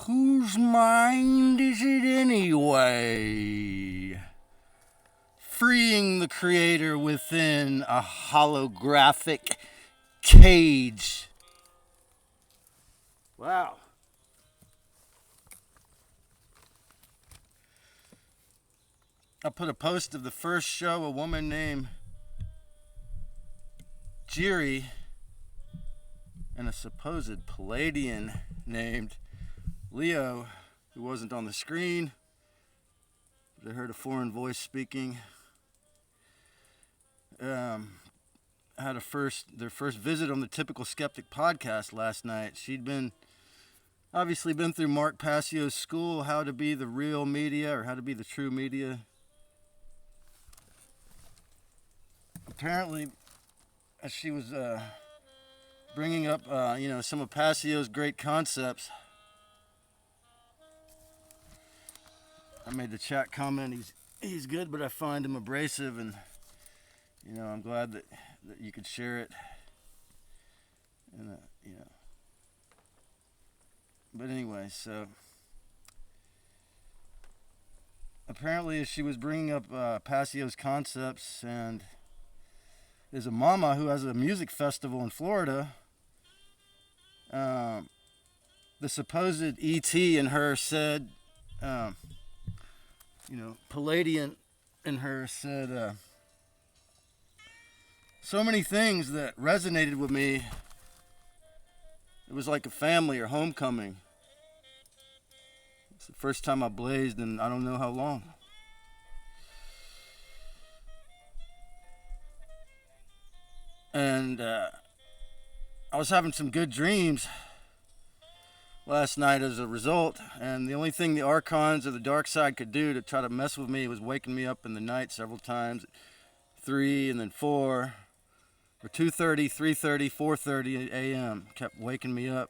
Whose mind is it anyway? Freeing the creator within a holographic cage. Wow. I put a post of the first show, a woman named Jiri and a supposed Palladian named Leo, who wasn't on the screen, but I heard a foreign voice speaking. Had their first visit on the Typical Skeptic podcast last night. She'd obviously been through Mark Passio's school, How to Be the Real Media, or How to Be the True Media. Apparently, as she was bringing up, some of Passio's great concepts, I made the chat comment, he's good, but I find him abrasive, and I'm glad that you could share it. And but anyway, so apparently, as she was bringing up Passio's concepts, and there's a mama who has a music festival in Florida. The supposed ET in her said, Palladian in her said so many things that resonated with me. It was like a family or homecoming. It's the first time I blazed in I don't know how long. And I was having some good dreams last night as a result, and the only thing the archons or the dark side could do to try to mess with me was waking me up in the night several times, 3 and then 4, or 2:30, 3:30, 4:30 a.m. kept waking me up,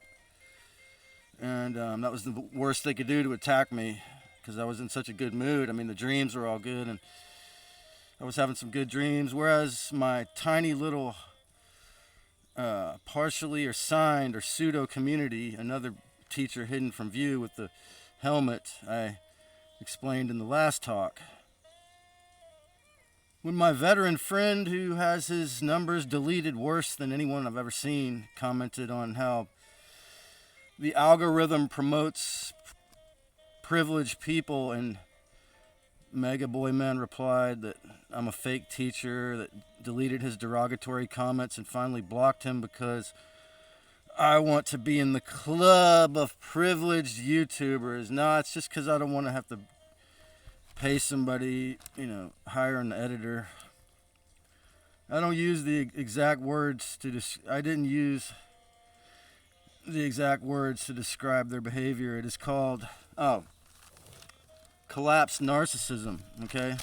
and that was the worst they could do to attack me, because I was in such a good mood. I mean, the dreams were all good, and I was having some good dreams, whereas my tiny little partially or signed or pseudo community, another teacher hidden from view with the helmet I explained in the last talk. When my veteran friend, who has his numbers deleted worse than anyone I've ever seen, commented on how the algorithm promotes privileged people, and Mega Boy Man replied that I'm a fake teacher that deleted his derogatory comments and finally blocked him because I want to be in the club of privileged YouTubers. No, it's just because I don't want to have to pay somebody, hire an editor. I don't use the exact words I didn't use the exact words to describe their behavior. It is called, collapsed narcissism, okay?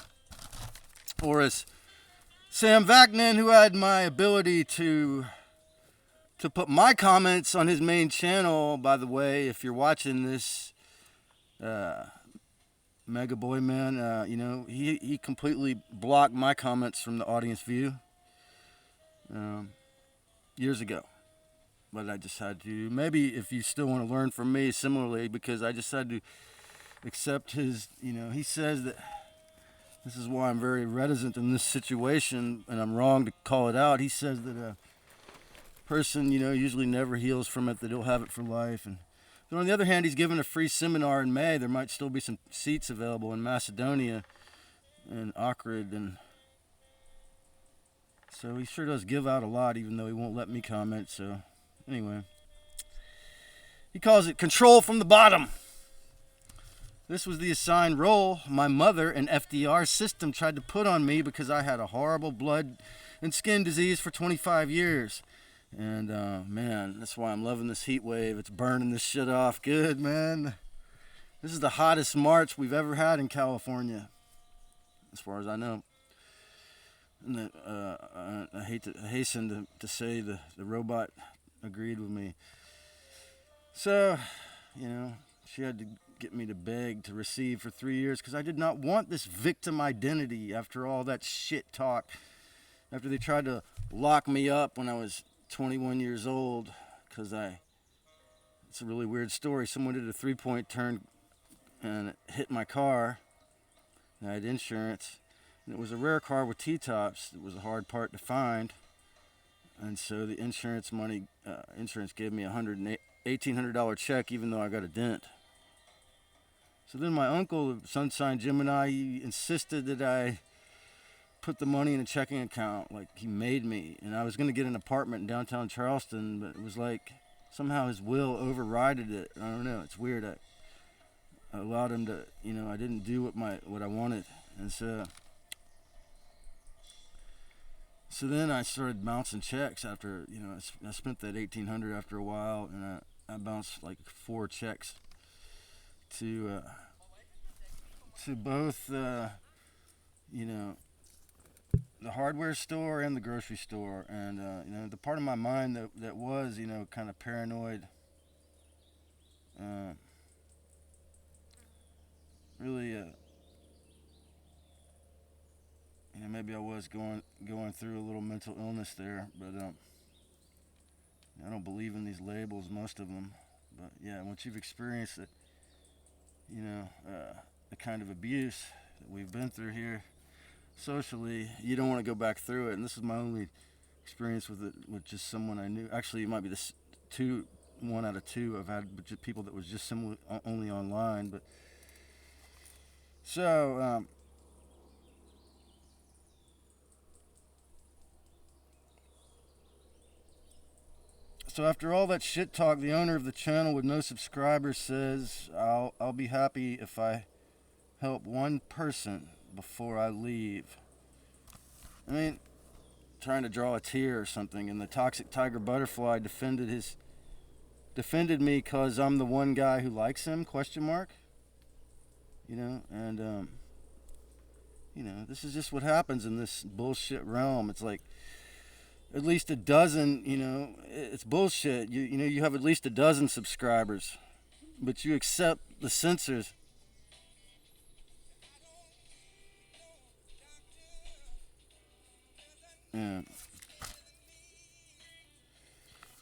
Or as Sam Vaknin, who had my ability to put my comments on his main channel, by the way, if you're watching this, Mega Boy Man, he completely blocked my comments from the audience view years ago. But I just had to, maybe if you still want to learn from me similarly, because I just had to accept his, he says that, this is why I'm very reticent in this situation, and I'm wrong to call it out. He says that a person, usually never heals from it, that he'll have it for life. And but on the other hand, he's given a free seminar in May. There might still be some seats available in Macedonia and Ohrid, and so he sure does give out a lot, even though he won't let me comment. So anyway, he calls it control from the bottom. This was the assigned role my mother and FDR system tried to put on me because I had a horrible blood and skin disease for 25 years. And, man, that's why I'm loving this heat wave. It's burning this shit off good, man. This is the hottest March we've ever had in California, as far as I know. And I hasten to say the robot agreed with me. So, she had to get me to beg to receive for 3 years because I did not want this victim identity after all that shit talk. After they tried to lock me up when I was 21 years old because I It's a really weird story. Someone did a 3-point turn and it hit my car. And I had insurance. And it was a rare car with T-tops. It was a hard part to find. And so the insurance gave me a $1,800 check, even though I got a dent. So then my uncle, sun sign Gemini, he insisted that I put the money in a checking account. Like, he made me. And I was going to get an apartment in downtown Charleston, but it was like somehow his will overrided it. I don't know. It's weird. I allowed him to, I didn't do what I wanted. And so then I started bouncing checks after, I spent that $1,800 after a while, and I bounced like 4 checks to both, the hardware store and the grocery store. And, the part of my mind that was, kind of paranoid, really, maybe I was going through a little mental illness there, but I don't believe in these labels, most of them. But yeah, once you've experienced it, the kind of abuse that we've been through here socially, you don't want to go back through it. And this is my only experience with it, with just someone I knew. Actually, it might be one out of 2 I've had people that was just only online. But so. So after all that shit talk, the owner of the channel with no subscribers says, I'll be happy if I help one person before I leave. I mean, trying to draw a tear or something. And the toxic tiger butterfly defended me because I'm the one guy who likes him, ? And this is just what happens in this bullshit realm. It's like, at least a dozen, it's bullshit. You have at least a dozen subscribers, but you accept the censors.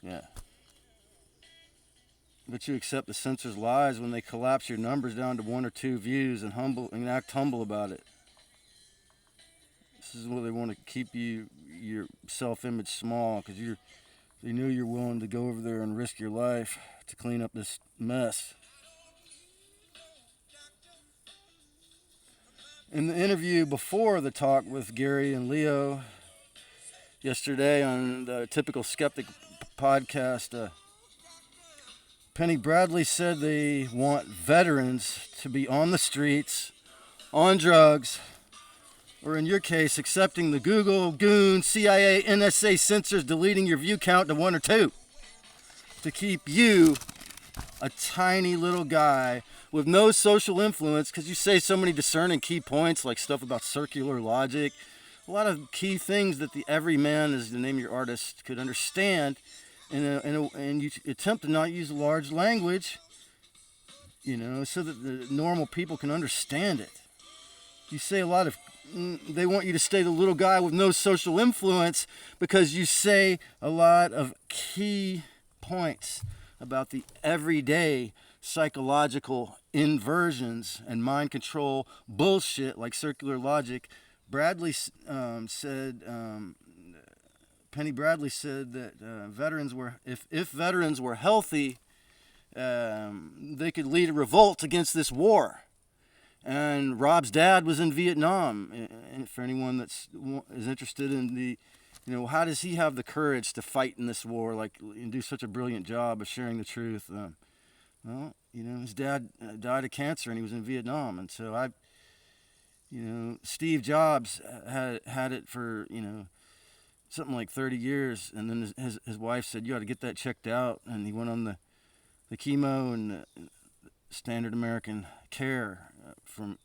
Yeah. But you accept the censors' lies when they collapse your numbers down to 1 or 2 views and act humble about it. This is what they want to keep your self-image small, because they know you're willing to go over there and risk your life to clean up this mess. In the interview before the talk with Gary and Leo yesterday on the Typical Skeptic podcast, Penny Bradley said they want veterans to be on the streets, on drugs, or in your case, accepting the Google, Goon, CIA, NSA censors deleting your view count to 1 or 2 to keep you, a tiny little guy with no social influence, because you say so many discerning key points, like stuff about circular logic, a lot of key things that the everyman, as to name your artist, could understand, and you attempt to not use large language, so that the normal people can understand it. You say a lot of, they want you to stay the little guy with no social influence because you say a lot of key points about the everyday psychological inversions and mind control bullshit like circular logic. Penny Bradley said that if veterans were healthy, they could lead a revolt against this war. And Rob's dad was in Vietnam. And for anyone is interested in how does he have the courage to fight in this war, and do such a brilliant job of sharing the truth? His dad died of cancer and he was in Vietnam. And so Steve Jobs had it for, something like 30 years. And then his wife said, you ought to get that checked out. And he went on the chemo and the standard American care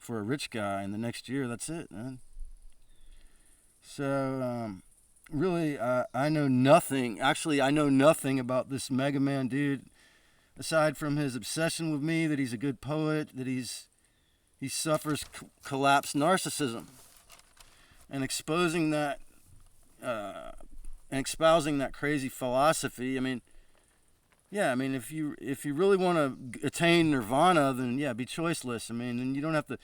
for a rich guy. And the next year, that's it, man. So, really, I know nothing. Actually, I know nothing about this Mega Man dude, aside from his obsession with me, that he's a good poet, that he suffers collapsed narcissism, and exposing that, and espousing that crazy philosophy. I mean, yeah, I mean, if you really want to attain nirvana, then yeah, be choiceless. I mean, then you don't have to.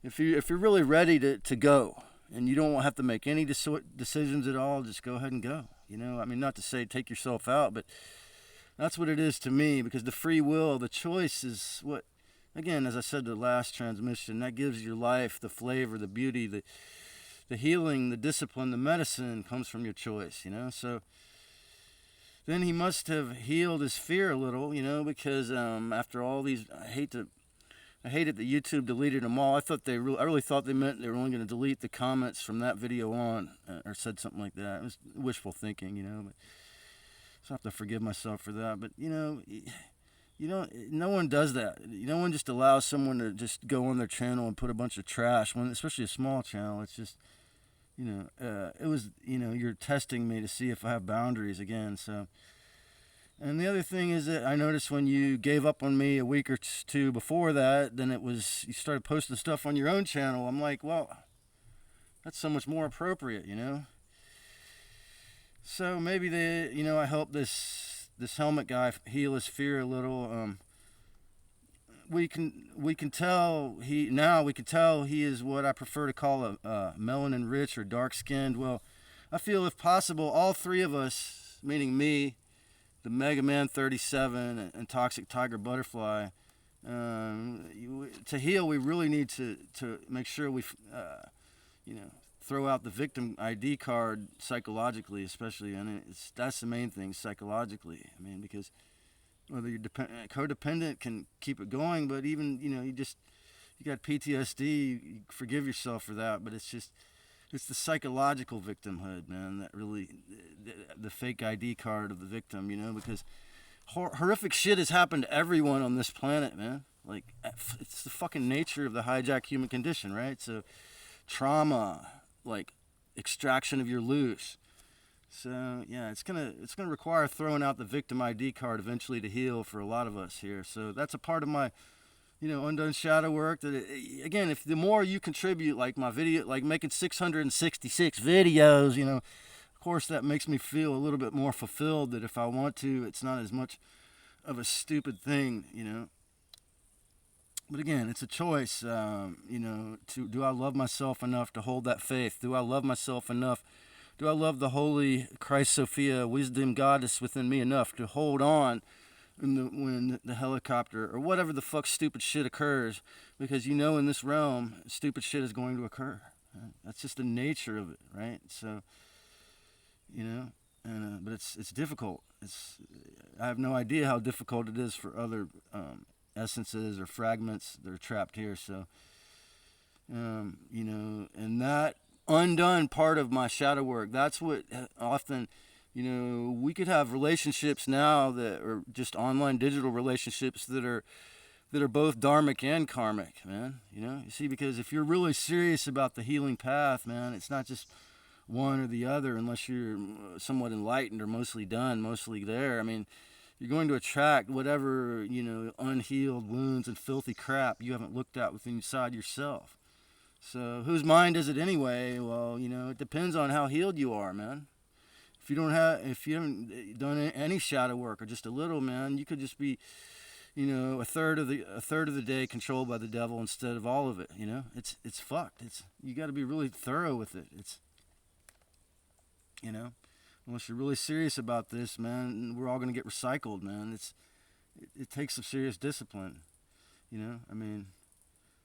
If you're really ready to go, and you don't have to make any decisions at all, just go ahead and go. You know, I mean, not to say take yourself out, but that's what it is to me. Because the free will, the choice is what. Again, as I said the last transmission, that gives your life the flavor, the beauty, the healing, the discipline, the medicine comes from your choice. You know, so. Then he must have healed his fear a little, you know, because after all these, I hated that YouTube deleted them all. I really thought they meant they were only going to delete the comments from that video on, or said something like that. It was wishful thinking, you know. But so I have to forgive myself for that. But no one does that. No one just allows someone to just go on their channel and put a bunch of trash, especially a small channel. It's just. It was, you're testing me to see if I have boundaries again. So, and the other thing is that I noticed when you gave up on me a week or two before that, then you started posting stuff on your own channel. I'm like, well, that's so much more appropriate, you know? So maybe I helped this helmet guy heal his fear a little. We can tell he is what I prefer to call a melanin rich or dark skinned. Well, I feel if possible, all three of us, meaning me, the Mega Man 37, and Toxic Tiger Butterfly, to heal, we really need to make sure we throw out the victim ID card psychologically, especially, and that's the main thing, psychologically. I mean, because whether you're codependent can keep it going, but even, you got PTSD, you forgive yourself for that, but it's the psychological victimhood, man, that really, the fake ID card of the victim, because horrific shit has happened to everyone on this planet, man. Like, it's the fucking nature of the hijacked human condition, right? So, trauma, like, extraction of your loose. So yeah, it's gonna require throwing out the victim ID card eventually to heal for a lot of us here. So that's a part of my, undone shadow work. That again, if the more you contribute, like my video, like making 666 videos, of course that makes me feel a little bit more fulfilled. That if I want to, it's not as much of a stupid thing, But again, it's a choice, do I love myself enough to hold that faith? Do I love myself enough? Do I love the holy Christ Sophia, wisdom goddess within me enough to hold on when the helicopter or whatever the fuck stupid shit occurs? Because in this realm, stupid shit is going to occur. Right? That's just the nature of it, right? So, but it's difficult. I have no idea how difficult it is for other essences or fragments that are trapped here. So, and that undone part of my shadow work, that's what often, we could have relationships now that are just online digital relationships that are both dharmic and karmic, man. You see, because if you're really serious about the healing path, man, it's not just one or the other unless you're somewhat enlightened or mostly done, mostly there. I mean, you're going to attract whatever, unhealed wounds and filthy crap you haven't looked at within inside yourself. So whose mind is it anyway? Well, it depends on how healed you are, man. If you haven't done any shadow work or just a little, man, you could just be, a third of the day controlled by the devil instead of all of it. It's fucked. You got to be really thorough with it. Unless you're really serious about this, man, we're all gonna get recycled, man. It takes some serious discipline. I mean.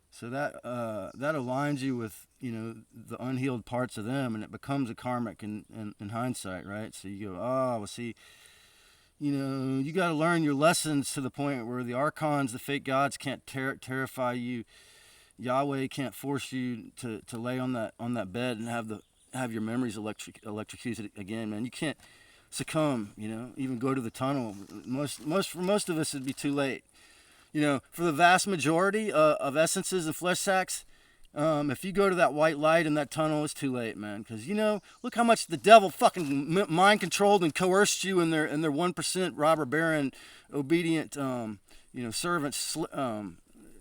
So that aligns you with, the unhealed parts of them, and it becomes a karmic in hindsight, right? So you go, well, see, you got to learn your lessons to the point where the archons, the fake gods, can't terrify you. Yahweh can't force you to lay on that bed and have your memories electrocuted again, man. You can't succumb, even go to the tunnel. For most of us, it'd be too late. For the vast majority of essences and flesh sacks, if you go to that white light in that tunnel, it's too late, man. Because, look how much the devil fucking mind controlled and coerced you in their 1% robber baron obedient, servants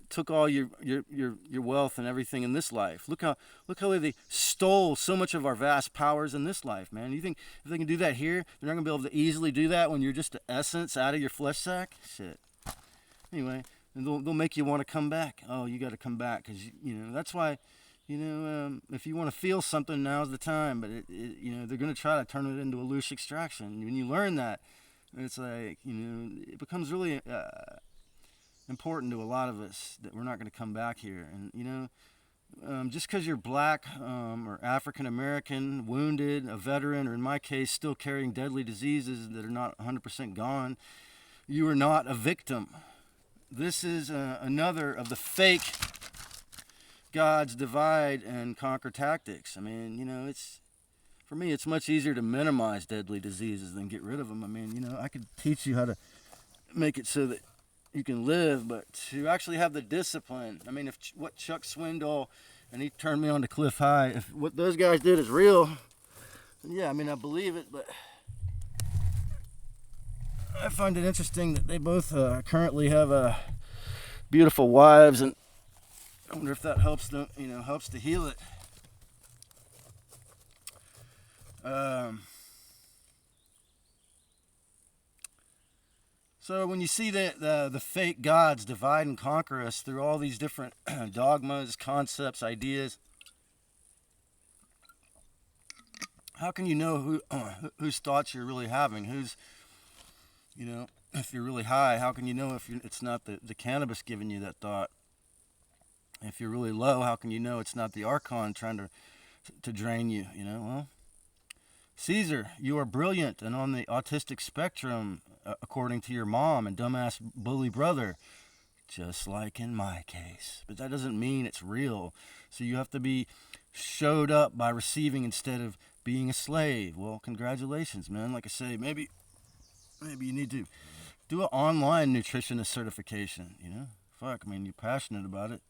took all your wealth and everything in this life. Look how they stole so much of our vast powers in this life, man. You think if they can do that here, they're not gonna be able to easily do that when you're just the essence out of your flesh sack? Shit. Anyway, and they'll make you want to come back. Oh, you got to come back because that's why. If you want to feel something, now's the time. But they're going to try to turn it into a loose extraction. When you learn that, it's like, it becomes really important to a lot of us that we're not going to come back here. And, just because you're black or African American, wounded, a veteran, or in my case, still carrying deadly diseases that are not 100% gone, you are not a victim. This is another of the fake God's divide and conquer tactics. I mean, for me, it's much easier to minimize deadly diseases than get rid of them. I mean, I could teach you how to make it so that you can live, but to actually have the discipline. I mean, if what Chuck Swindoll, and he turned me on to Cliff High, if what those guys did is real, then yeah, I mean, I believe it, but I find it interesting that they both currently have beautiful wives, and I wonder if that helps them, helps to heal it. So when you see the fake gods divide and conquer us through all these different dogmas, concepts, ideas, how can you know whose thoughts you're really having? If you're really high, how can you know if it's not the cannabis giving you that thought? If you're really low, how can you know it's not the archon trying to drain you? Well, Caesar, you are brilliant and on the autistic spectrum, according to your mom and dumbass bully brother, just like in my case. But that doesn't mean it's real. So you have to be showed up by receiving instead of being a slave. Well, congratulations, man. Like I say, maybe you need to do an online nutritionist certification. Fuck, I mean, you're passionate about it.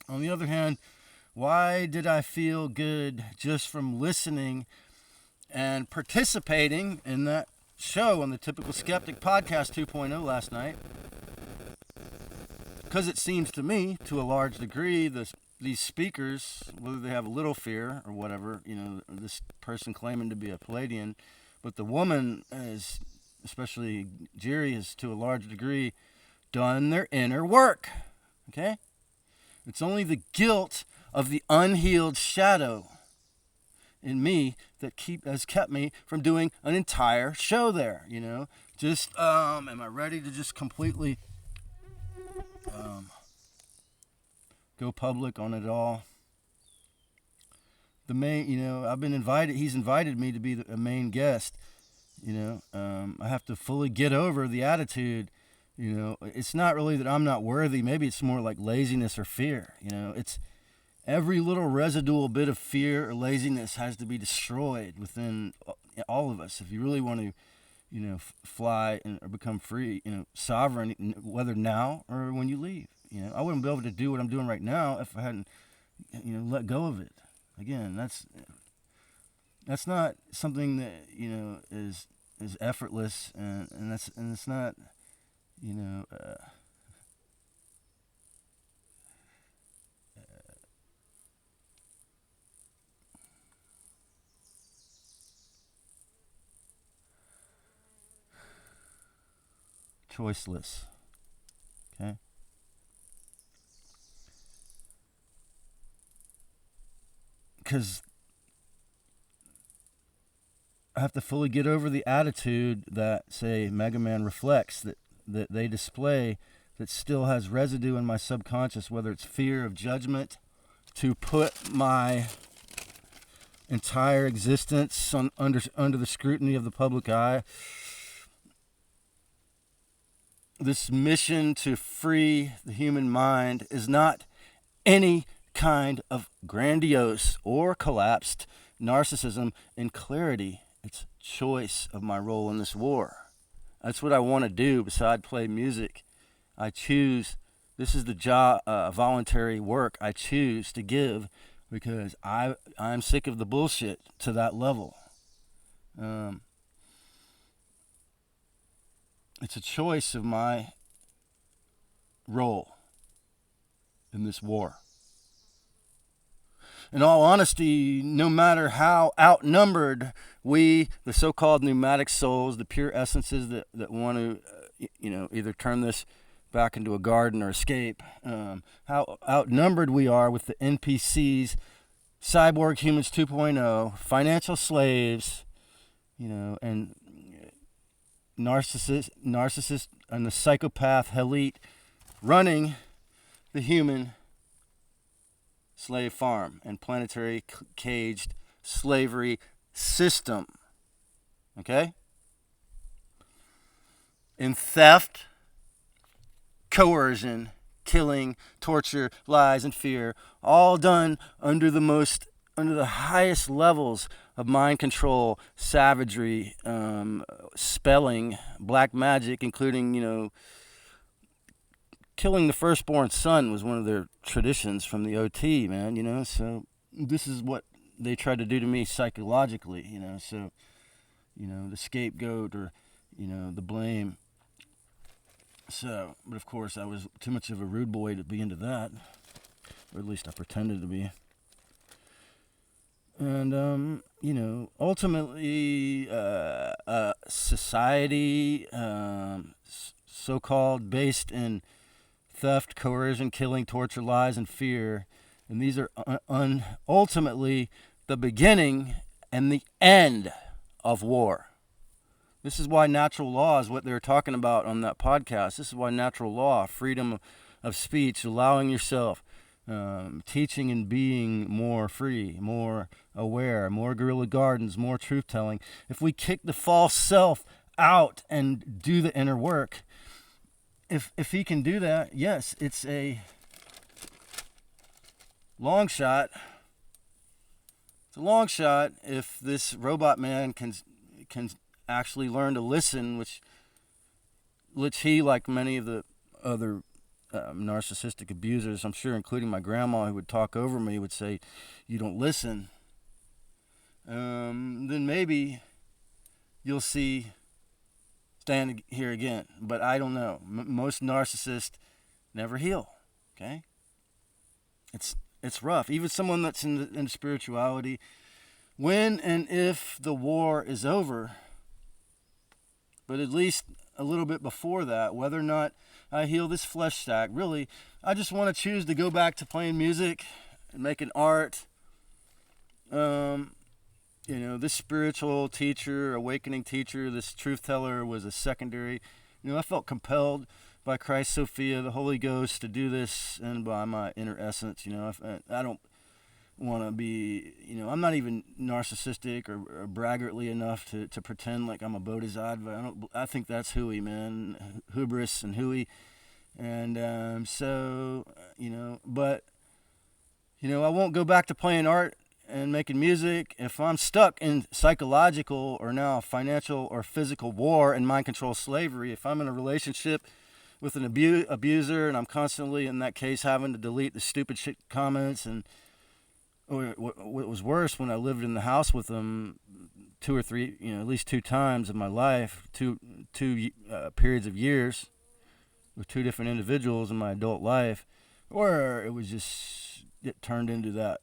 On the other hand, why did I feel good just from listening and participating in that show on the Typical Skeptic Podcast 2.0 last night? Because it seems to me, to a large degree, these speakers, whether they have a little fear or whatever, this person claiming to be a Palladian, but the woman, especially Jerry, has to a large degree done their inner work. Okay? It's only the guilt of the unhealed shadow in me that has kept me from doing an entire show there. Just am I ready to just completely go public on it all? The main, I've been invited. He's invited me to be a main guest. I have to fully get over the attitude. It's not really that I'm not worthy. Maybe it's more like laziness or fear. It's every little residual bit of fear or laziness has to be destroyed within all of us if you really want to, fly or become free, sovereign, whether now or when you leave. I wouldn't be able to do what I'm doing right now if I hadn't, let go of it. Again, that's not something that is effortless, and it's not. Choiceless. Okay? Because I have to fully get over the attitude that, say, Mega Man reflects, that they display, that still has residue in my subconscious, whether it's fear of judgment, to put my entire existence under the scrutiny of the public eye. This mission to free the human mind is not any kind of grandiose or collapsed narcissism in clarity. It's choice of my role in this war. That's what I want to do besides play music. I choose, this is the job, voluntary work I choose to give because I'm sick of the bullshit to that level. It's a choice of my role in this war. In all honesty, no matter how outnumbered we, the so-called pneumatic souls, the pure essences that want to, either turn this back into a garden or escape, how outnumbered we are with the NPCs, cyborg humans 2.0, financial slaves, and narcissist and the psychopath elite running the human slave farm and planetary caged slavery system. Okay? In theft, coercion, killing, torture, lies, and fear, all done under the highest levels of mind control, savagery, spelling, black magic, including, killing the firstborn son was one of their traditions from the OT, man, so this is what they tried to do to me psychologically, so, the scapegoat or, the blame. So, but of course I was too much of a rude boy to be into that, or at least I pretended to be. And, ultimately, society, so-called based in theft, coercion, killing, torture, lies, and fear. And these are ultimately the beginning and the end of war. This is why natural law is what they were talking about on that podcast. This is why natural law, freedom of speech, allowing yourself, teaching and being more free, more aware, more guerrilla gardens, more truth-telling. If we kick the false self out and do the inner work, if he can do that, yes, it's a long shot. It's a long shot if this robot man can actually learn to listen, which he, like many of the other narcissistic abusers, I'm sure, including my grandma who would talk over me, would say, you don't listen. Then maybe you'll see stand here again. But I don't know. Most narcissists never heal. Okay? It's rough. Even someone that's in spirituality, when and if the war is over, but at least a little bit before that, whether or not I heal this flesh stack, really, I just want to choose to go back to playing music and making art. This spiritual teacher, awakening teacher, this truth teller was a secondary. I felt compelled by Christ Sophia, the Holy Ghost, to do this, and by my inner essence. I don't want to be, I'm not even narcissistic or braggartly enough to pretend like I'm a bodhisattva. I think that's hooey, man. Hubris and hooey. And but, I won't go back to playing art and making music if I'm stuck in psychological or now financial or physical war and mind control slavery. If I'm in a relationship with an abuser and I'm constantly, in that case, having to delete the stupid shit comments, and or what was worse, when I lived in the house with them 2 or 3, at least 2 times in my life, two periods of years with 2 different individuals in my adult life, where it turned into that.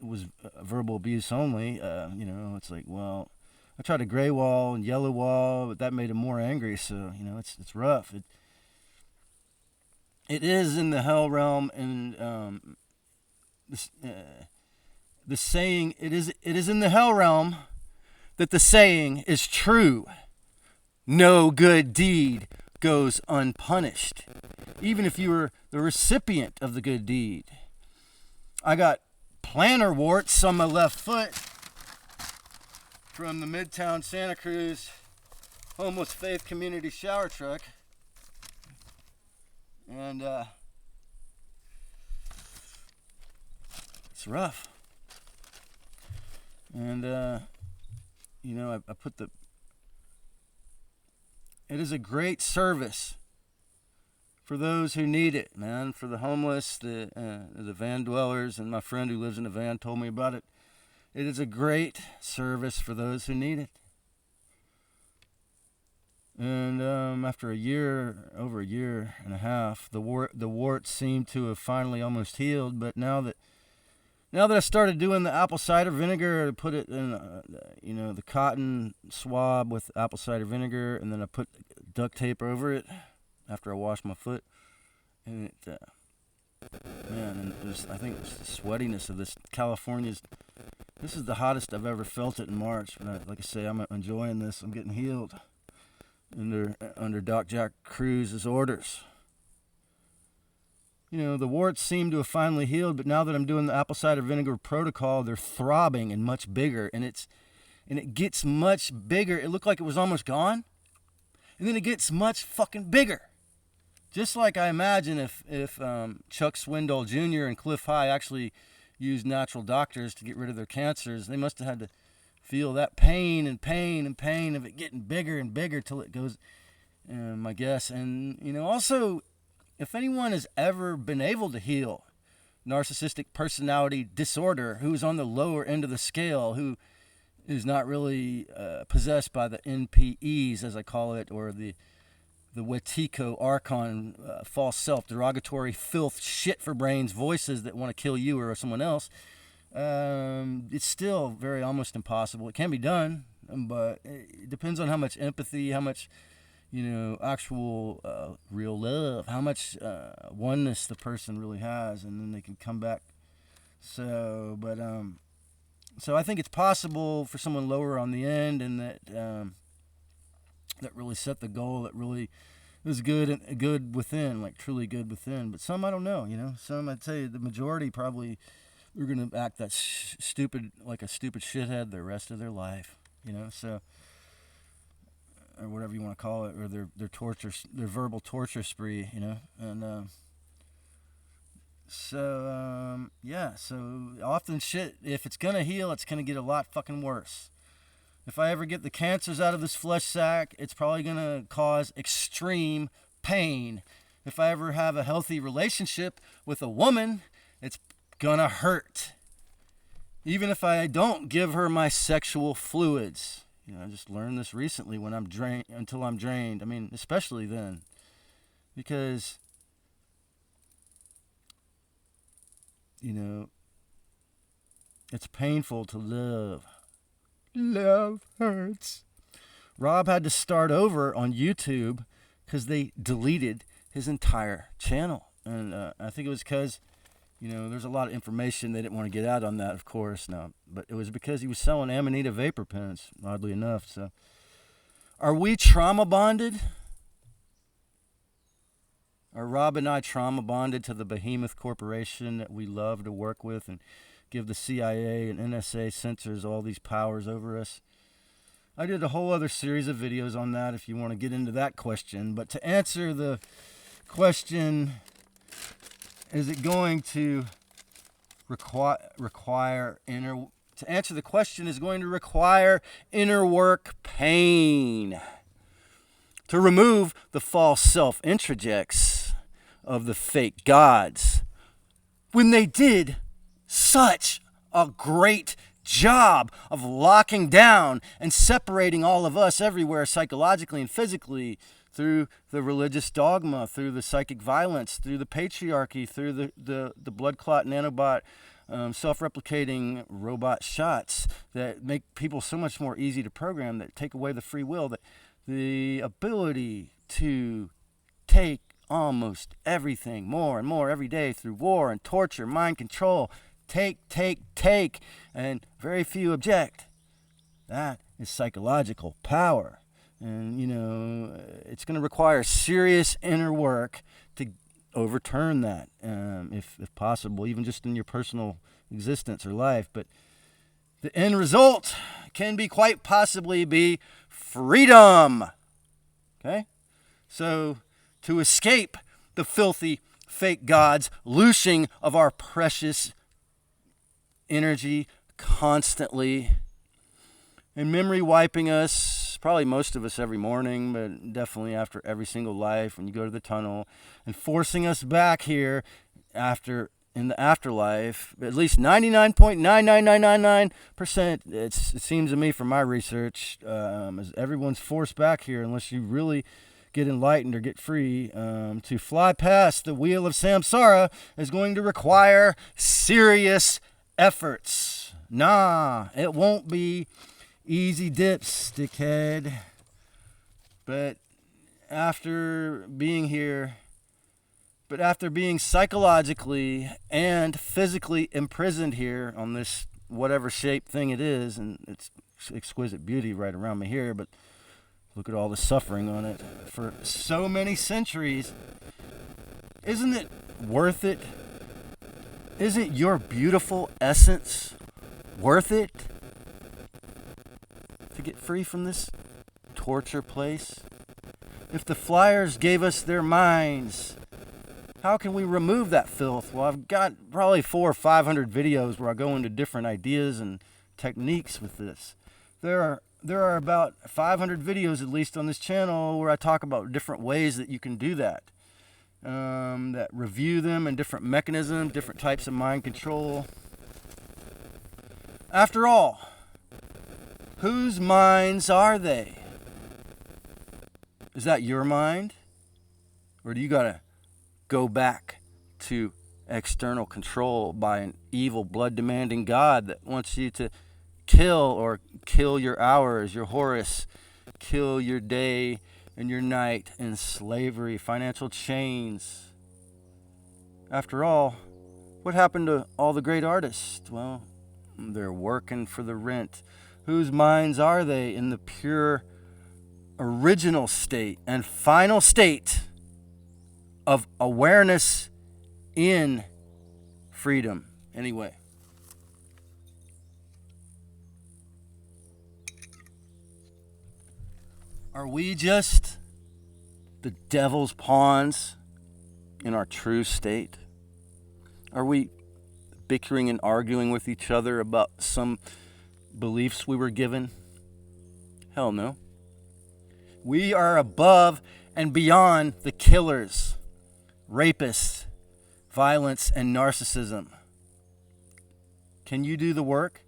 It was verbal abuse only. It's like, well, I tried a gray wall and yellow wall, but that made him more angry. So, it's rough. It is in the hell realm, and the saying, it is in the hell realm that the saying is true. No good deed goes unpunished, even if you were the recipient of the good deed. I got plantar warts on my left foot from the Midtown Santa Cruz Homeless Faith Community shower truck. And it's rough. And I put it is a great service for those who need it, man. For the homeless, the van dwellers, and my friend who lives in a van told me about it. It is a great service for those who need it. And after over a year and a half, the warts seemed to have finally almost healed. But now that I started doing the apple cider vinegar, I put it in, the cotton swab with apple cider vinegar, and then I put duct tape over it after I washed my foot. And it, I think it was the sweatiness of this. This is the hottest I've ever felt it in March. But like I say, I'm enjoying this. I'm getting healed under Doc Jack Cruz's orders. The warts seem to have finally healed, but now that I'm doing the apple cider vinegar protocol, they're throbbing and much bigger, and it gets much bigger. It looked like it was almost gone, and then it gets much fucking bigger. Just like I imagine if Chuck Swindoll Jr. and Cliff High actually used natural doctors to get rid of their cancers, they must have had to feel that pain of it getting bigger and bigger till it goes, my guess. And, also, if anyone has ever been able to heal narcissistic personality disorder, who's on the lower end of the scale, who is not really possessed by the NPEs, as I call it, or the Wetiko Archon, false self, derogatory filth, shit for brains, voices that want to kill you or someone else, it's still very almost impossible. It can be done, but it depends on how much empathy, how much, actual real love, how much oneness the person really has, and then they can come back. So I think it's possible for someone lower on the end, and that really set the goal, that really was good within, like truly good within. But some, I don't know, some, I'd say the majority probably are going to act that stupid, like a stupid shithead the rest of their life, so, or whatever you want to call it, or their torture, their verbal torture spree, and so often shit, if it's going to heal, it's going to get a lot fucking worse. If I ever get the cancers out of this flesh sack, it's probably going to cause extreme pain. If I ever have a healthy relationship with a woman, it's going to hurt. Even if I don't give her my sexual fluids. I just learned this recently when I'm drained, until I'm drained. I mean, especially then. Because, it's painful to love. Love hurts. Rob had to start over on YouTube because they deleted his entire channel. And I think it was because, there's a lot of information they didn't want to get out on that, of course. No, but it was because he was selling Amanita vapor pens, oddly enough. So, are we trauma bonded? Are Rob and I trauma bonded to the behemoth corporation that we love to work with and give the CIA and NSA censors all these powers over us? I did a whole other series of videos on that if you want to get into that question. But to answer the question, is it going to require inner... To answer the question is going to require inner work, pain. To remove the false self-introjects of the fake gods. When they did such a great job of locking down and separating all of us everywhere, psychologically and physically, through the religious dogma, through the psychic violence, through the patriarchy, through the blood clot nanobot, self-replicating robot shots that make people so much more easy to program, that take away the free will, that the ability to take almost everything more and more every day through war and torture, mind control, take, and very few object. That is psychological power. And, it's going to require serious inner work to overturn that, if possible, even just in your personal existence or life. But the end result can be quite possibly be freedom. Okay? So, to escape the filthy fake gods loosing of our precious energy constantly and memory wiping us, probably most of us every morning, but definitely after every single life when you go to the tunnel, and forcing us back here after in the afterlife, at least 99.99999%, it seems to me from my research, is everyone's forced back here unless you really get enlightened or get free. To fly past the wheel of samsara is going to require serious efforts. Nah, it won't be easy dips, dickhead. But after being here, after being psychologically and physically imprisoned here on this whatever shaped thing it is, and it's exquisite beauty right around me here, but look at all the suffering on it for so many centuries. Isn't it worth it? Isn't your beautiful essence worth it to get free from this torture place? If the flyers gave us their minds, how can we remove that filth? Well, I've got probably 400 or 500 videos where I go into different ideas and techniques with this. There are about 500 videos at least on this channel where I talk about different ways that you can do that. That review them and different mechanisms, different types of mind control. After all, whose minds are they? Is that your mind? Or do you gotta go back to external control by an evil, blood-demanding God that wants you to kill your hours, your Horus, kill your day and your night in slavery, financial chains? After all, what happened to all the great artists? Well, they're working for the rent. Whose minds are they in the pure original state and final state of awareness in freedom? Anyway, are we just the devil's pawns in our true state? Are we bickering and arguing with each other about some beliefs we were given? Hell no. We are above and beyond the killers, rapists, violence, and narcissism. Can you do the work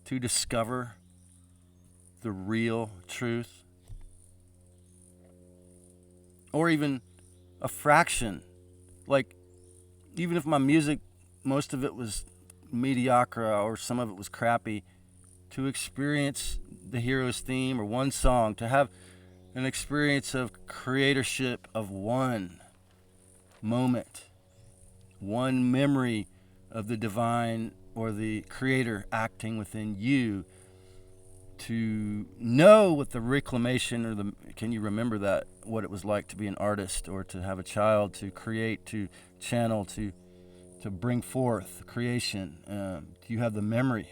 to discover the real truth? Or even a fraction? Like, even if my music, most of it was mediocre or some of it was crappy, to experience the hero's theme or one song, to have an experience of creatorship of one moment, one memory of the divine or the creator acting within you, to know what the reclamation or can you remember that, what it was like to be an artist or to have a child, to create, to channel, to bring forth creation? Do you have the memory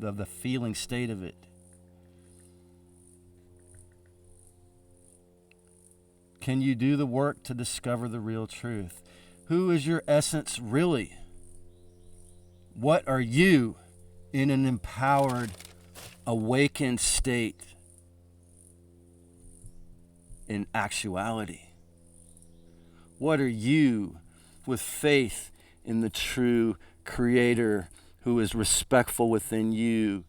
of the feeling state of it? Can you do the work to discover the real truth? Who is your essence really? What are you in an empowered, awakened state in actuality? What are you with faith in the true creator who is respectful within you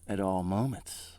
at all moments?